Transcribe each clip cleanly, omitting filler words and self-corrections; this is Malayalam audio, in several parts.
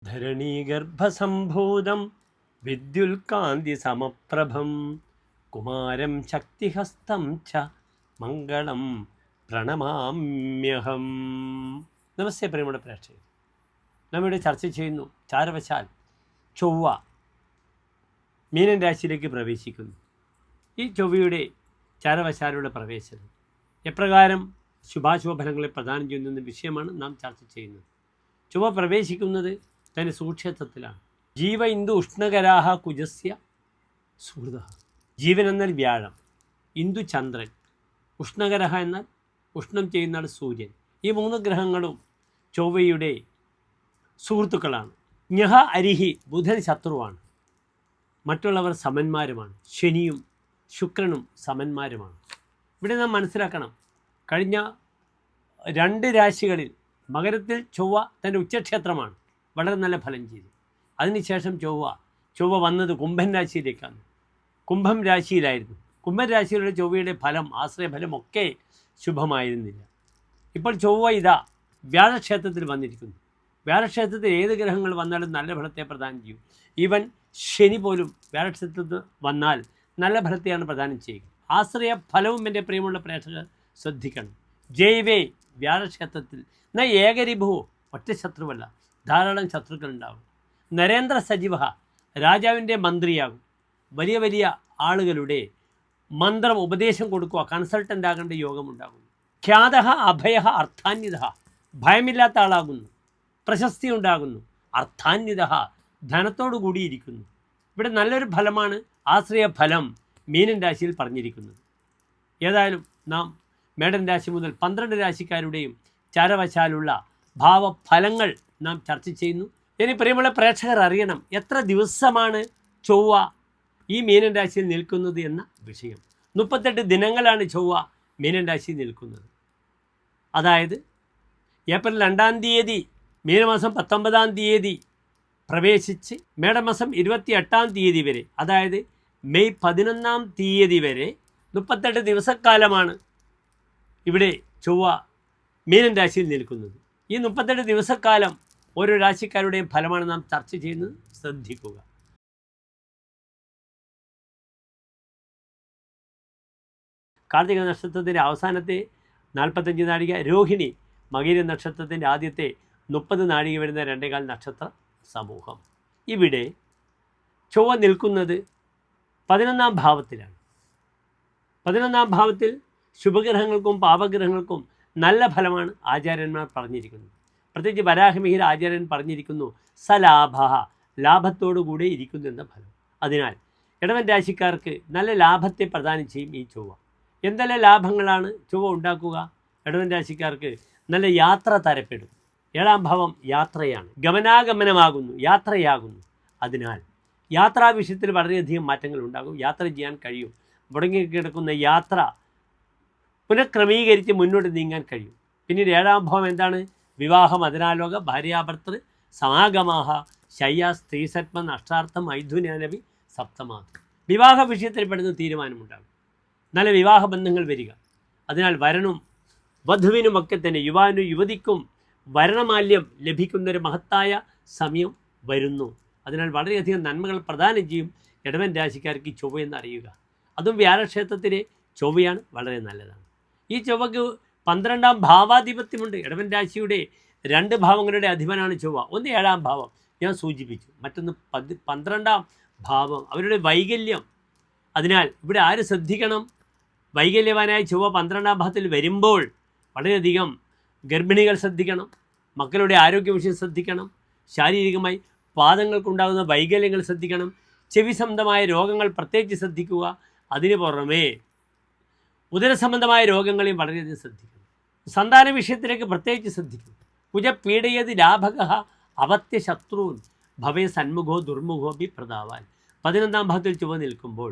ധരണീഗർഭസംഭൂതം വിദ്യുൽകാന്തി സമപ്രഭം കുമാരം ശക്തിഹസ്തം ച മംഗളം പ്രണമാമ്യഹം. നമസ്തേ പ്രിയമുള്ള പ്രേക്ഷകർ, നമ്മിവിടെ ചർച്ച ചെയ്യുന്നു ചാരവശാൽ ചൊവ്വ മീനൻ രാശിയിലേക്ക് പ്രവേശിക്കുന്നു. ഈ ചൊവ്വയുടെ ചാരവശാലുള്ള പ്രവേശനം എപ്രകാരം ശുഭാശുഭ ഫലങ്ങളെ പ്രദാനം ചെയ്യുന്ന വിഷയമാണ് നാം ചർച്ച ചെയ്യുന്നത്. ചൊവ്വ പ്രവേശിക്കുന്നത് തൻ്റെ സൂക്ഷേത്രത്തിലാണ്. ജീവ ഇന്ദു ഉഷ്ണകരാഹ കുജസ്യ സുഹൃത. ജീവൻ എന്നാൽ വ്യാഴം, ഇന്ദു ചന്ദ്രൻ, ഉഷ്ണകരഹ എന്നാൽ ഉഷ്ണം ചെയ്യുന്ന സൂര്യൻ. ഈ മൂന്ന് ഗ്രഹങ്ങളും ചൊവ്വയുടെ സുഹൃത്തുക്കളാണ്. ജ്ഞഹ അരിഹി, ബുധൻ ശത്രുവാണ്, മറ്റുള്ളവർ സമന്മാരുമാണ്. ശനിയും ശുക്രനും സമന്മാരുമാണ്. ഇവിടെ നാം മനസ്സിലാക്കണം, കഴിഞ്ഞ 2 രാശികളിൽ മകരത്തിൽ ചൊവ്വ തൻ്റെ ഉച്ചക്ഷേത്രമാണ്, വളരെ നല്ല ഫലം ചെയ്തു. അതിനുശേഷം ചൊവ്വ വന്നത് കുംഭൻ രാശിയിലേക്കാണ്. കുംഭം രാശിയിലായിരുന്നു. കുംഭൻ രാശിയിലുള്ള ചൊവ്വയുടെ ഫലം, ആശ്രയഫലമൊക്കെ ശുഭമായിരുന്നില്ല. ഇപ്പോൾ ചൊവ്വ ഇതാ വ്യാഴക്ഷേത്രത്തിൽ വന്നിരിക്കുന്നു. വ്യാഴക്ഷേത്രത്തിൽ ഏത് ഗ്രഹങ്ങൾ വന്നാലും നല്ല ഫലത്തെ പ്രദാനം ചെയ്യും. ഈവൻ ശനി പോലും വ്യാഴക്ഷേത്രത്തിൽ വന്നാൽ നല്ല ഫലത്തെയാണ് പ്രദാനം ചെയ്യുക. ആശ്രയ ഫലവും എൻ്റെ പ്രിയമുള്ള പ്രേക്ഷകർ ശ്രദ്ധിക്കണം. ജൈവേ വ്യാഴക്ഷേത്രത്തിൽ എന്നാൽ ഏകരിഭു, ഒറ്റ ശത്രുവല്ല, ധാരാളം ശത്രുക്കൾ ഉണ്ടാകും. നരേന്ദ്ര സജീവ, രാജാവിൻ്റെ മന്ത്രിയാകും. വലിയ വലിയ ആളുകളുടെ മന്ത്രം ഉപദേശം കൊടുക്കുക, കൺസൾട്ടൻ്റ് ആകേണ്ട യോഗമുണ്ടാകുന്നു. ഖ്യാത അഭയ അർത്ഥാന്വിത, ഭയമില്ലാത്ത ആളാകുന്നു. പ്രശസ്തി ഉണ്ടാകുന്നു. അർത്ഥാന്വിത, ധനത്തോടു കൂടിയിരിക്കുന്നു. ഇവിടെ നല്ലൊരു ഫലമാണ് ആശ്രയ ഫലം മീനൻ രാശിയിൽ പറഞ്ഞിരിക്കുന്നത്. ഏതായാലും നാം മേടൻ രാശി മുതൽ 12 രാശിക്കാരുടെയും ചാരവശാലുള്ള ഭാവഫലങ്ങൾ നാം ചർച്ച ചെയ്യുന്നു. ഇനി പ്രിയമുള്ള പ്രേക്ഷകർ അറിയണം, എത്ര ദിവസമാണ് ചൊവ്വ ഈ മീനൻ രാശിയിൽ നിൽക്കുന്നത് എന്ന വിഷയം. 38 ദിനങ്ങളാണ് ചൊവ്വ മീനൻ രാശിയിൽ നിൽക്കുന്നത്. അതായത് ഏപ്രിൽ 2-ാം തീയതി മീനമാസം 19-ാം തീയതി പ്രവേശിച്ച് മേടമാസം 28-ാം തീയതി വരെ, അതായത് മെയ് 11-ാം തീയതി വരെ 38 ദിവസക്കാലമാണ് ഇവിടെ ചൊവ്വ മീനൻ രാശിയിൽ നിൽക്കുന്നത്. ഈ 38 ദിവസക്കാലം ഓരോ രാശിക്കാരുടെയും ഫലമാണ് നാം ചർച്ച ചെയ്യുന്നത്. ശ്രദ്ധിക്കുക. കാർത്തിക നക്ഷത്രത്തിൻ്റെ അവസാനത്തെ 45 നാഴിക, രോഹിണി മകീര നക്ഷത്രത്തിൻ്റെ ആദ്യത്തെ 30 നാഴിക വരുന്ന 2.25 നക്ഷത്ര സമൂഹം. ഇവിടെ ചൊവ്വ നിൽക്കുന്നത് 11-ാം ഭാവത്തിലാണ്. 11-ാം ഭാവത്തിൽ ശുഭഗ്രഹങ്ങൾക്കും പാപഗ്രഹങ്ങൾക്കും നല്ല ഫലമാണ് ആചാര്യന്മാർ പറഞ്ഞിരിക്കുന്നത്. പ്രത്യേകിച്ച് വരാഹമിഹിര ആചാര്യൻ പറഞ്ഞിരിക്കുന്നു, സലാഭ, ലാഭത്തോടു കൂടെ ഇരിക്കുന്നു എന്ന ഫലം. അതിനാൽ ഇടവൻ രാശിക്കാർക്ക് നല്ല ലാഭത്തെ പ്രദാനം ചെയ്യും ഈ ചൊവ്വ. എന്തെല്ലാം ലാഭങ്ങളാണ് ചൊവ്വ ഉണ്ടാക്കുക? ഇടവൻ രാശിക്കാർക്ക് നല്ല യാത്ര തരപ്പെടും. 7-ാം ഭാവം യാത്രയാണ്, ഗമനാഗമനമാകുന്നു, യാത്രയാകുന്നു. അതിനാൽ യാത്രാ വിഷയത്തിൽ വളരെയധികം മാറ്റങ്ങൾ ഉണ്ടാകും. യാത്ര ചെയ്യാൻ കഴിയും. മുടങ്ങിക്കിടക്കുന്ന യാത്ര പുനഃക്രമീകരിച്ച് മുന്നോട്ട് നീങ്ങാൻ കഴിയും. പിന്നീട് 7-ാം ഭാവം എന്താണ്? വിവാഹം, അതിനാലോക, ഭാര്യാഭർത്തൃ സമാഗമാഹ, ശയ്യ, സ്ത്രീസത്മം, നഷ്ടാർത്ഥം, മൈഥുനാനവി, സപ്തമാസം. വിവാഹ വിഷയത്തിൽ പെടുന്ന തീരുമാനമുണ്ടാകും. നല്ല വിവാഹ ബന്ധങ്ങൾ വരിക. അതിനാൽ വരനും വധുവിനുമൊക്കെ തന്നെ, യുവാനും യുവതിക്കും വരണമാല്യം ലഭിക്കുന്നൊരു മഹത്തായ സമയം വരുന്നു. അതിനാൽ വളരെയധികം നന്മകൾ പ്രദാനം ചെയ്യും ഇടവൻ രാശിക്കാർക്ക് ഈ ചൊവ്വയെന്ന് അറിയുക. അതും വ്യാഴക്ഷേത്രത്തിലെ ചൊവ്വയാണ്, വളരെ നല്ലതാണ്. ഈ ചൊവ്വയ്ക്ക് 12-ാം ഭാവാധിപത്യമുണ്ട്. ഇടവൻ രാശിയുടെ 2 ഭാവങ്ങളുടെ അധിപനാണ് ചൊവ്വ. ഒന്ന് 7-ാം ഭാവം ഞാൻ സൂചിപ്പിച്ചു, മറ്റൊന്ന് 12-ാം ഭാവം, അവരുടെ വൈകല്യം. അതിനാൽ ഇവിടെ ആര് ശ്രദ്ധിക്കണം? വൈകല്യവാനായ ചൊവ്വ 12-ാം ഭാവത്തിൽ വരുമ്പോൾ വളരെയധികം ഗർഭിണികൾ ശ്രദ്ധിക്കണം, മക്കളുടെ ആരോഗ്യ വിഷയം ശ്രദ്ധിക്കണം, ശാരീരികമായി പാദങ്ങൾക്കുണ്ടാകുന്ന വൈകല്യങ്ങൾ ശ്രദ്ധിക്കണം, ചെവി സംബന്ധമായ രോഗങ്ങൾ പ്രത്യേകിച്ച് ശ്രദ്ധിക്കുക. അതിനു പുറമേ ഉദരസംബന്ധമായ രോഗങ്ങളെയും വളരെയധികം ശ്രദ്ധിക്കണം. സന്താന വിഷയത്തിലേക്ക് പ്രത്യേകിച്ച് ശ്രദ്ധിക്കും. കുജ പീഡയതി ലാഭക അവത്യ ശത്രുൻ ഭവേ സന്മുഖോ ദുർമുഖോ ബി പ്രതാവാൻ. 11-ാം ഭാവത്തിൽ ചൊവ്വ നിൽക്കുമ്പോൾ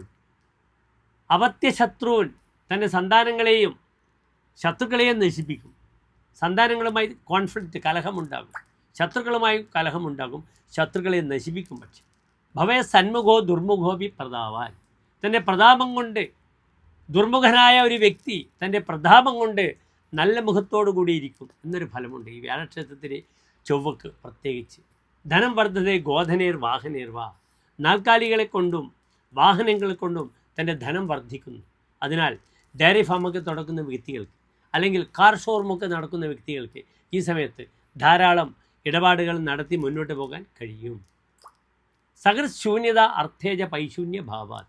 അവത്യ ശത്രുൻ തൻ്റെ സന്താനങ്ങളെയും ശത്രുക്കളെയും നശിപ്പിക്കും. സന്താനങ്ങളുമായി കോൺഫ്ലിക്റ്റ്, കലഹമുണ്ടാകും. ശത്രുക്കളുമായി കലഹമുണ്ടാകും, ശത്രുക്കളെ നശിപ്പിക്കും. പക്ഷേ ഭവേ സന്മുഖോ ദുർമുഖോ ബി പ്രതാവാൻ, തൻ്റെ പ്രതാപം കൊണ്ട്, ദുർമുഖനായ ഒരു വ്യക്തി തൻ്റെ പ്രതാപം കൊണ്ട് നല്ല മുഖത്തോടു കൂടിയിരിക്കും എന്നൊരു ഫലമുണ്ട് ഈ വ്യാഴക്ഷേത്രത്തിലെ ചൊവ്വക്ക് പ്രത്യേകിച്ച്. ധനം വർദ്ധതേ ഗോധനേർ വാഹനേർവാ. നാൽക്കാലികളെ കൊണ്ടും വാഹനങ്ങളെ കൊണ്ടും തൻ്റെ ധനം വർദ്ധിക്കുന്നു. അതിനാൽ ഡയറി ഫാമൊക്കെ തുടക്കുന്ന വ്യക്തികൾക്ക് അല്ലെങ്കിൽ കാർ ഷോറൂമൊക്കെ നടക്കുന്ന വ്യക്തികൾക്ക് ഈ സമയത്ത് ധാരാളം ഇടപാടുകൾ നടത്തി മുന്നോട്ട് പോകാൻ കഴിയും. സകൃശൂന്യത അർത്ഥേജ പൈശൂന്യ ഭാവാൽ.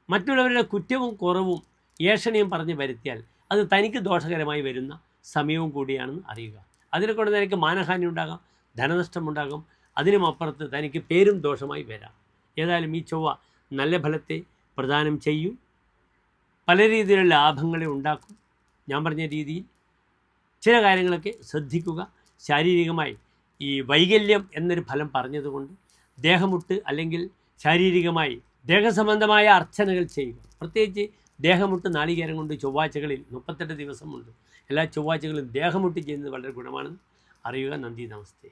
മറ്റുള്ളവരുടെ കുറ്റവും കുറവും ഏഷണിയും പറഞ്ഞ് വരുത്തിയാൽ അത് തനിക്ക് ദോഷകരമായി വരുന്ന സമയവും കൂടിയാണെന്ന് അറിയുക. അതിനെക്കൊണ്ട് തനിക്ക് മാനഹാനി ഉണ്ടാകാം, ധനനഷ്ടമുണ്ടാകും. അതിനുമപ്പുറത്ത് തനിക്ക് പേരും ദോഷമായി വരാം. ഏതായാലും ഈ ചൊവ്വ നല്ല ഫലത്തെ പ്രദാനം ചെയ്യും. പല രീതിയിലുള്ള ലാഭങ്ങളെ ഉണ്ടാക്കും. ഞാൻ പറഞ്ഞ രീതിയിൽ ചില കാര്യങ്ങളൊക്കെ ശ്രദ്ധിക്കുക. ശാരീരികമായി ഈ വൈകല്യം എന്നൊരു ഫലം പറഞ്ഞതുകൊണ്ട് ദേഹമുട്ട് അല്ലെങ്കിൽ ശാരീരികമായി ദേഹസംബന്ധമായ അർച്ചനകൾ ചെയ്യുക. പ്രത്യേകിച്ച് ദേഹമുട്ട് നാളികേരം കൊണ്ട് ചൊവ്വാഴ്ചകളിൽ 38 ദിവസമുണ്ട്. എല്ലാ ചൊവ്വാഴ്ചകളും ദേഹമുട്ട് ചെയ്യുന്നത് വളരെ ഗുണമാണെന്ന് അറിയുക. നന്ദി, നമസ്തേ.